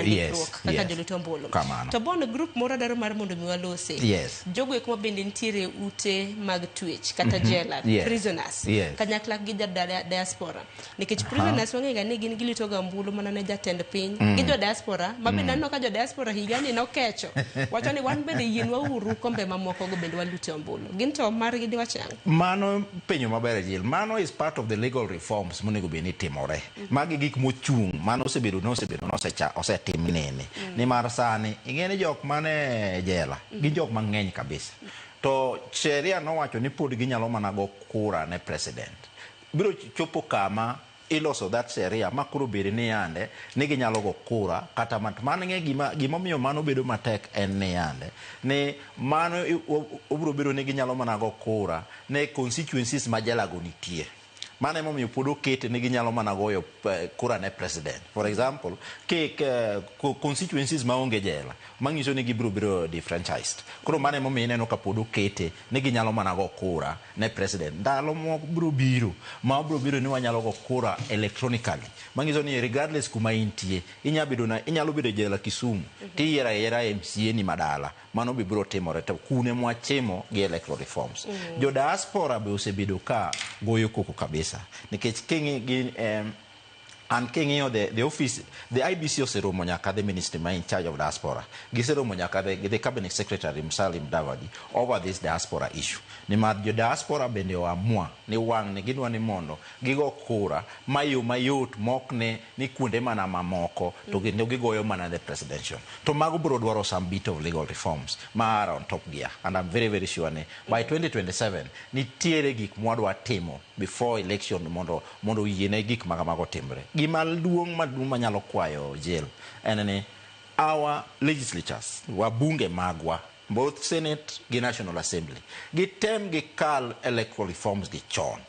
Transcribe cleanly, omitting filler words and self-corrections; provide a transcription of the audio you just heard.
ndikruok kaka joluto ombulu. To bono group moro daro mar mondo mi walose. Jogo eko mabende nitiere ute mag twech kata jela, prisoners. Kanyakla gi diaspora. Nikech prisoners wang'ega ni gin gilito ga ombulu mana ne jatend piny. Gi jo diaspora, mabende aneno ka jo diaspora higani nokecho. Wacho ni wan bende yienwa uru kombe mamoko go bende walute ombulu. Gin to margi diwachang. Mano penyo maber Jill. Mano is part of the legal reforms monego beni timore. Magi gik mochung, mano osebedo osetim nene. Ni mar sani ing'eni jok mane jela, gin jok mang'eny kabisa. To sheria nowacho ni pod ginyalo mana go kura ne president. Biro chopo kama iloso that sheria makuro bedi ni yande ni ginyalo go kura kata mano ng'e gima miyo mano bedo matek en ni yande ni mano obiro bedo ni ginyalo mana go kura ne constituencies ma jela go nitie. Mano emomiyo pod okete ni ginyalo mana goyo kura ne president. For example, constituencies maonge jela manyiso ni gibiro biro defranchised. Koro mano emomiyo ineno ka pod okete ni ginyalo mana go kura ne president. Ndalo moko biro biro ma biro biro ni wanyalo go kura electronically. Manyiso ni regardless kuma intie inyalo bedo jela Kisumu tiyiera MCA ni madala. Mano biro timore to kune mwachemo gi electoral reforms. Jo diaspora be osebedo ka goyo koko kabisa. Nikech and the office, the IBC oseromo nyaka the ministry in charge of diaspora. Giseromo nyaka the cabinet secretary Musalim Davadi over this diaspora issue. Ni jo diaspora bende oamua ni wang ni ginwa ni mondo gigo kura mayot mokne ni kuonde mana mamoko to gigoyo mana the presidential. To mago biro dwaro some bit of legal reforms ma are on top gear, and I'm very very sure ni by 2027 ni tiere gik mwadwa timo before election mondo yiene gik mago timre. Gima duong' manyalo kwayo jail en ni our legislatures, wabunge magwa, both Senate gi National Assembly, gitem gikal electoral reforms gi chon.